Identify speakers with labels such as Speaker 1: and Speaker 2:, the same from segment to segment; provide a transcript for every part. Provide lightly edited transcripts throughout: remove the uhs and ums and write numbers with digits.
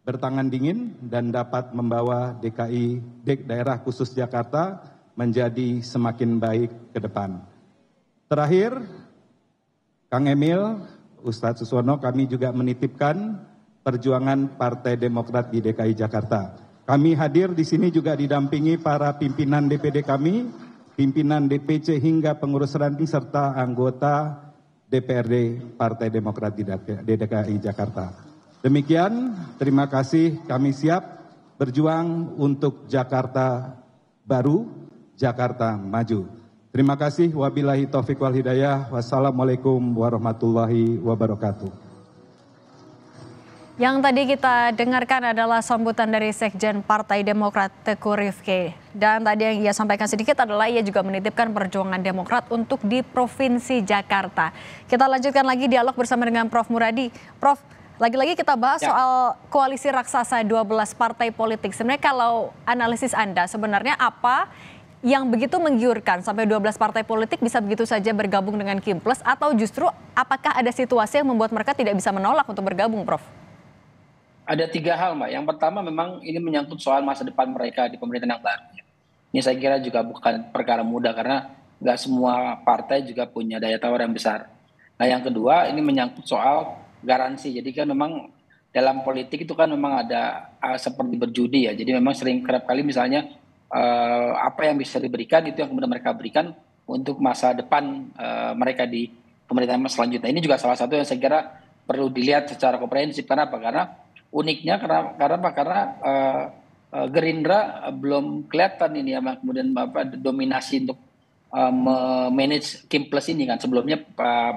Speaker 1: bertangan dingin dan dapat membawa DKI, daerah khusus Jakarta, menjadi semakin baik ke depan. Terakhir, Kang Emil, Ustadz Suswono, kami juga menitipkan perjuangan Partai Demokrat di DKI Jakarta. Kami hadir di sini juga didampingi para pimpinan DPD kami, pimpinan DPC hingga pengurus ranting serta anggota DPRD Partai Demokrat di DKI Jakarta. Demikian, terima kasih, kami siap berjuang untuk Jakarta baru, Jakarta maju. Terima kasih, wabillahi taufiq wal hidayah, wassalamualaikum warahmatullahi wabarakatuh.
Speaker 2: Yang tadi kita dengarkan adalah sambutan dari Sekjen Partai Demokrat Teguh Rifki. Dan tadi yang ia sampaikan sedikit adalah ia juga menitipkan perjuangan Demokrat untuk di Provinsi Jakarta. Kita lanjutkan lagi dialog bersama dengan Prof. Muradi. Prof, lagi-lagi kita bahas soal koalisi raksasa 12 partai politik. Sebenarnya kalau analisis Anda, sebenarnya apa yang begitu menggiurkan sampai 12 partai politik bisa begitu saja bergabung dengan Kimples, atau justru apakah ada situasi yang membuat mereka tidak bisa menolak untuk bergabung, Prof?
Speaker 3: Ada 3 hal, Mbak. Yang pertama memang ini menyangkut soal masa depan mereka di pemerintahan yang baru. Ini saya kira juga bukan perkara mudah karena nggak semua partai juga punya daya tawar yang besar. Nah, yang kedua ini menyangkut soal garansi. Jadi kan memang dalam politik itu kan memang ada seperti berjudi ya. Jadi memang sering kerap kali misalnya apa yang bisa diberikan itu yang kemudian mereka berikan untuk masa depan mereka di pemerintahan selanjutnya. Ini juga salah satu yang saya kira perlu dilihat secara komprehensif. Kenapa? Karena uniknya karena Gerindra belum kelihatan ini ya kemudian dominasi untuk manage Kimples ini kan. Sebelumnya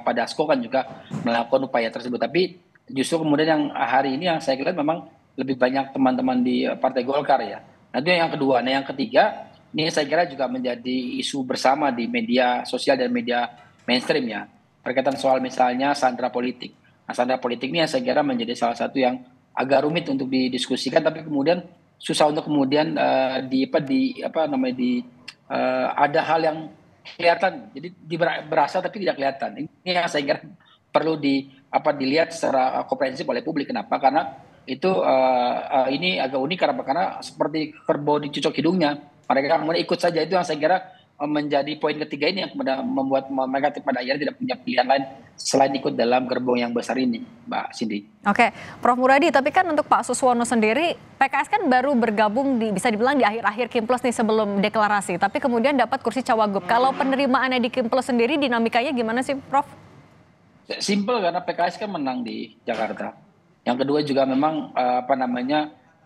Speaker 3: Pak Dasko kan juga melakukan upaya tersebut, tapi justru kemudian yang hari ini yang saya lihat memang lebih banyak teman-teman di Partai Golkar ya. Nah, itu yang kedua. Nah, yang ketiga ini saya kira juga menjadi isu bersama di media sosial dan media mainstream ya, berkaitan soal misalnya sandera politik. Nah, sandera politik ini yang saya kira menjadi salah satu yang agak rumit untuk didiskusikan, tapi kemudian susah untuk kemudian ada hal yang kelihatan, jadi berasa tapi tidak kelihatan. Ini yang saya kira perlu dilihat secara komprehensif oleh publik. Kenapa? Karena itu ini agak unik karena seperti kerbau dicucok hidungnya, mereka kemudian ikut saja. Itu yang saya kira menjadi poin ketiga ini yang kemudian membuat mereka pada akhirnya tidak punya pilihan lain selain ikut dalam gerbong yang besar ini, Mbak Cindy.
Speaker 2: Oke, Prof. Muradi, tapi kan untuk Pak Suswono sendiri, PKS kan baru bergabung bisa dibilang di akhir-akhir Kimples nih sebelum deklarasi, tapi kemudian dapat kursi Cawagup. Kalau penerimaannya di Kimples sendiri, dinamikanya gimana sih, Prof?
Speaker 3: Simpel, karena PKS kan menang di Jakarta. Yang kedua juga memang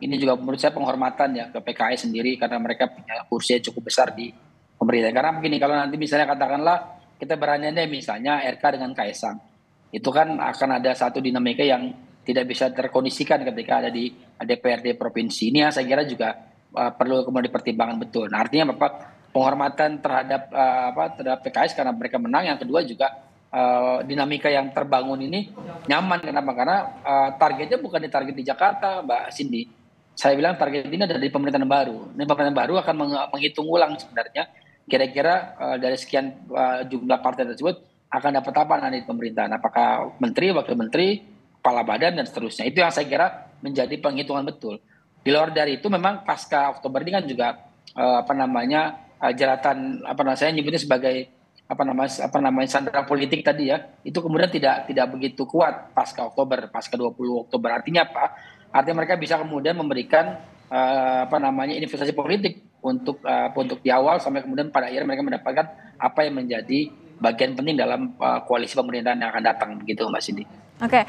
Speaker 3: ini juga menurut saya penghormatan ya ke PKS sendiri karena mereka punya kursi yang cukup besar di pemerintah. Karena begini, kalau nanti misalnya katakanlah kita berandai misalnya RK dengan Kaisang, itu kan akan ada satu dinamika yang tidak bisa terkondisikan ketika ada di DPRD provinsi. Ini yang saya kira juga perlu kemudian dipertimbangkan betul. Nah, artinya penghormatan terhadap PKS karena mereka menang. Yang kedua juga dinamika yang terbangun ini nyaman. Kenapa? Karena targetnya bukan di Jakarta, Mbak Cindy. Saya bilang target ini ada di pemerintahan baru. Ini pemerintahan baru akan menghitung ulang sebenarnya kira-kira dari sekian jumlah partai tersebut akan dapat apa nanti di pemerintahan. Apakah menteri, wakil menteri, kepala badan, dan seterusnya. Itu yang saya kira menjadi penghitungan betul. Di luar dari itu memang pasca Oktober ini kan juga jeratan saya nyebutnya sebagai sandera politik tadi ya, itu kemudian tidak begitu kuat pasca 20 Oktober. Artinya apa? Artinya mereka bisa kemudian memberikan investasi politik untuk di awal sampai kemudian pada akhirnya mereka mendapatkan apa yang menjadi bagian penting dalam koalisi pemerintahan yang akan datang, begitu Mbak Cindy.
Speaker 2: Oke.